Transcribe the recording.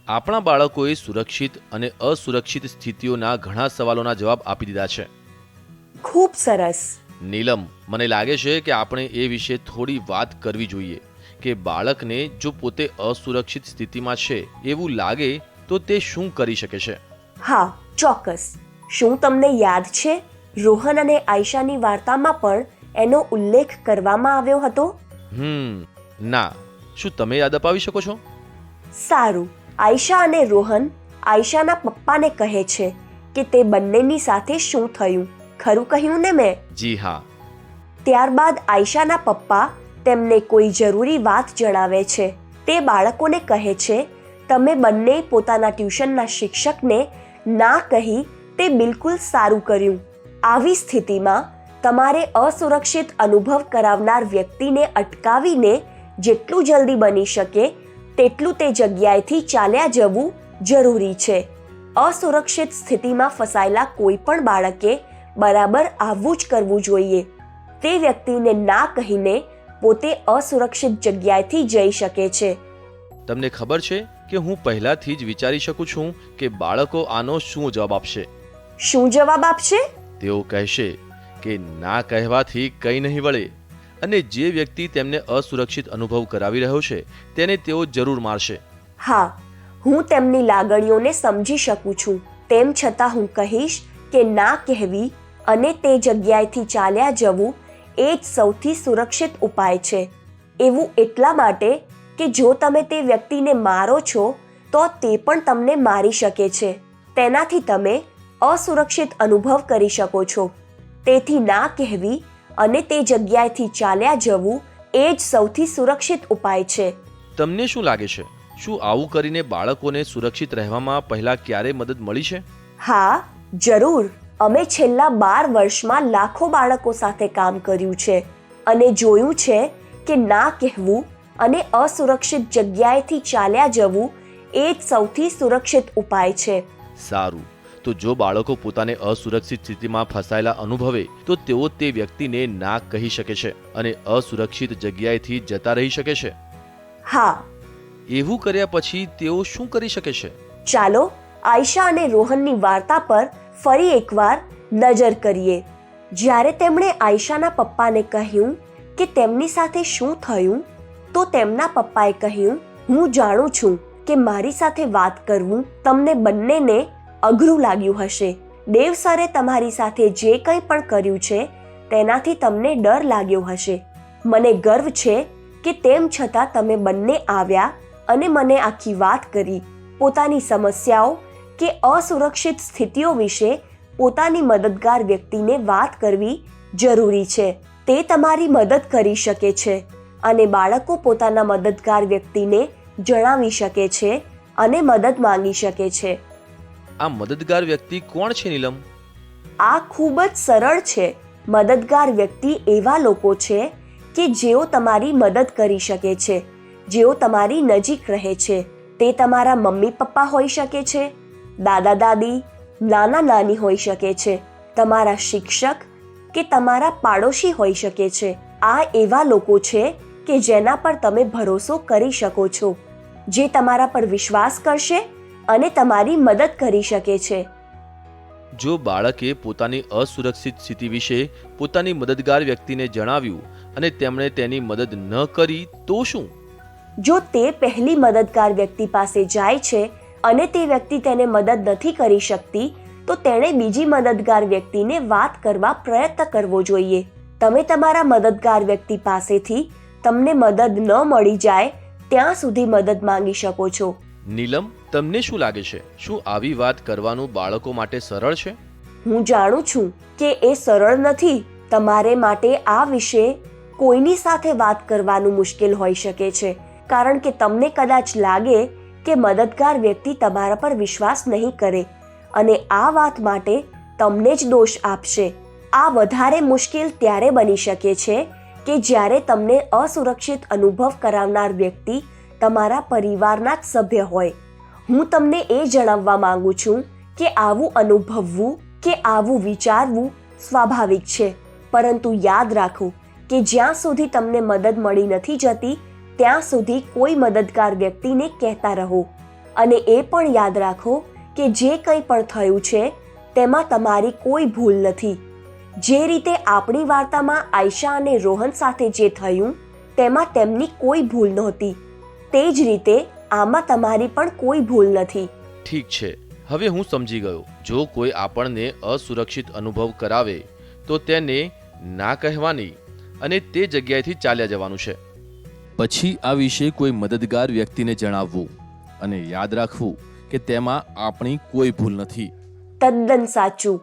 આપણા બાળકોએ સુરક્ષિત અને અસુરક્ષિત સ્થિતિઓના ઘણા સવાલોના જવાબ આપી દીધા છે. ખૂબ સરસ. નીલમ, મને લાગે છે કે આપણે એ વિશે થોડી વાત કરવી જોઈએ કે બાળકને જો પોતે અસુરક્ષિત સ્થિતિમાં છે એવું લાગે તો તે શું કરી શકે છે. હા, ચોક્કસ. શું તમને યાદ છે રોહન અને આયશાની વાર્તામાં પણ એનો ઉલ્લેખ કરવામાં આવ્યો હતો? ના, શું તમે યાદ અપાવી શકો છો? સારું. આયશા અને રોહન આયશાના પપ્પાને કહે છે કે તે બંનેની સાથે શું થયું. ખરું કહ્યું ને મેં? જી હા. ત્યારબાદ આયશાના પપ્પા તેમને કોઈ જરૂરી વાત જણાવે છે. તે બાળકોને કહે છે, તમે બંને પોતાના ટ્યુશનના શિક્ષકને ના કહી તે બિલકુલ સારું કર્યું. આવી સ્થિતિમાં તમારે અસુરક્ષિત અનુભવ કરાવનાર વ્યક્તિને અટકાવીને જેટલું જલ્દી બની શકે તેટલું તે જગ્યાએથી ચાલ્યા જવું જરૂરી છે. અસુરક્ષિત સ્થિતિમાં ફસાયેલા કોઈ પણ બાળકે બરાબર આવું જ કરવું જોઈએ. તે વ્યક્તિને ના કહીને પોતે અસુરક્ષિત જગ્યાએથી જઈ શકે છે. તમને ખબર છે કે હું પહેલાથી જ વિચારી શકું છું કે બાળકો આનો શું જવાબ આપશે. શું જવાબ આપશે? તેઓ કહેશે કે ના કહેવાથી કંઈ નહીં વળે અને જે વ્યક્તિ તેમને અસુરક્ષિત અનુભવ કરાવી રહ્યો છે તેને તેઓ જરૂર મારશે. હા, હું તેમની લાગણીઓને સમજી શકું છું. તેમ છતાં હું કહીશ કે ના કહેવી અને તે જગ્યાએથી ચાલ્યા જવું એ જ સૌથી સુરક્ષિત ઉપાય છે. એવું એટલા માટે કે જો તમે તે વ્યક્તિને મારો છો તો તે પણ તમને મારી શકે છે. તેનાથી તમે અસુરક્ષિત અનુભવ કરી શકો છો. તેથી ના કહેવી અને તે જગ્યાએથી ચાલ્યા જવું એ જ સૌથી સુરક્ષિત ઉપાય છે. તમને શું લાગે છે, શું આવું કરીને બાળકોને સુરક્ષિત રહેવામાં પહેલા ક્યારે મદદ મળી છે? હા, જરૂર. અમે છેલ્લા 12 વર્ષમાં લાખો બાળકો સાથે કામ કર્યું છે અને જોયું છે કે ના કહેવું અને અસુરક્ષિત જગ્યાએથી ચાલ્યા જવું એ જ સૌથી સુરક્ષિત ઉપાય છે. સારું, તો જો બાળકો પોતાને અસુરક્ષિત સ્થિતિમાં ફસાયેલા અનુભવે તો તેઓ તે વ્યક્તિને ના કહી શકે છે અને અસુરક્ષિત જગ્યાએથી જતા રહી શકે છે. હા. એવું કર્યા પછી તેઓ શું કરી શકે છે? ચાલો આયશા અને રોહનની વાર્તા પર ફરી એકવાર નજર કરીએ. જ્યારે તેમણે આયશાના પપ્પાને કહ્યું કે તેમની સાથે શું થયું તો તેમના પપ્પાએ કહ્યું, હું જાણું છું કે મારી સાથે વાત કરવું તમને બંનેને અઘરું લાગ્યું હશે. દેવ સરે તમારી સાથે જે કંઈ પણ કર્યું છે તેનાથી તમને ડર લાગ્યો હશે. મને ગર્વ છે કે તેમ છતાં તમે બંને આવ્યા અને મને આખી વાત કરી. પોતાની સમસ્યાઓ કે અસુરક્ષિત સ્થિતિઓ વિશે પોતાની મદદગાર વ્યક્તિને વાત કરવી જરૂરી છે. તે તમારી મદદ કરી શકે છે અને બાળકો પોતાના મદદગાર વ્યક્તિને જણાવી શકે છે અને મદદ માંગી શકે છે. આ મદદગાર વ્યક્તિ કોણ છે નીલમ? આ ખૂબ જ સરળ છે. મદદગાર વ્યક્તિ એવા લોકો છે કે જેઓ તમારી મદદ કરી શકે છે, જેઓ તમારી નજીક રહે છે. તે તમારા મમ્મી પપ્પા હોઈ શકે છે, દાદા દાદી, નાના નાની હોઈ શકે છે, તમારા શિક્ષક કે તમારા પાડોશી હોઈ શકે છે. આ એવા લોકો છે કે જેના પર તમે ભરોસો કરી શકો છો, જે તમારા પર વિશ્વાસ કરશે અને તમારી મદદ કરી શકે છે. જો બાળકે પોતાની અસુરક્ષિત સ્થિતિ વિશે પોતાની મદદગાર વ્યક્તિને જણાવ્યું અને તેમણે તેની મદદ ન કરી તો શું? જો તે પહેલી મદદગાર વ્યક્તિ પાસે જાય છે અને તે વ્યક્તિ તેને મદદ નથી કરી શકતી તો તેણે બીજી મદદગાર વ્યક્તિને વાત કરવા પ્રયત્ન કરવો જોઈએ. તમે તમારા મદદગાર વ્યક્તિ પાસેથી તમને મદદ ન મળી જાય ત્યાં સુધી મદદ માંગી શકો છો. નીલમ, તમને શું લાગે છે, શું આવી વાત કરવાનું બાળકો માટે સરળ છે? હું જાણું છું કે એ સરળ નથી. તમારે માટે આ વિશે કોઈની સાથે વાત કરવાનું મુશ્કેલ હોઈ શકે છે કારણ કે તમને કદાચ લાગે કે મદદગાર વ્યક્તિ તમારા પર વિશ્વાસ નહીં કરે અને આ વાત માટે તમને જ દોષ આપશે. આ વધારે મુશ્કેલ ત્યારે બની શકે છે કે જ્યારે તમને અસુરક્ષિત અનુભવ કરાવનાર વ્યક્તિ તમારા પરિવારના જ સભ્ય હોય. હું તમને એ જણાવવા માંગુ છું કે આવું અનુભવવું કે આવું વિચારવું સ્વાભાવિક છે, પરંતુ યાદ રાખો કે જ્યાં સુધી તમને મદદ મળી નથી જતી ત્યાં સુધી કોઈ મદદગાર વ્યક્તિને કહેતા રહો અને એ પણ યાદ રાખો કે જે કંઈ પણ થયું છે તેમાં તમારી કોઈ ભૂલ નથી. જે રીતે આપણી વાર્તામાં આયશા અને રોહન સાથે જે થયું તેમાં તેમની કોઈ ભૂલ નહોતી, તે જ રીતે આમાં તમારી પણ કોઈ ભૂલ નથી. ઠીક છે, હવે હું સમજી ગયો. જો કોઈ આપણને અસુરક્ષિત અનુભવ કરાવે તો તેને ના કહેવાની અને તે જગ્યાએથી ચાલ્યા જવાનું છે. પછી આ વિશે કોઈ મદદગાર વ્યક્તિને જણાવવું અને યાદ રાખવું કે તેમાં આપણી કોઈ ભૂલ નથી. તદ્દન સાચું.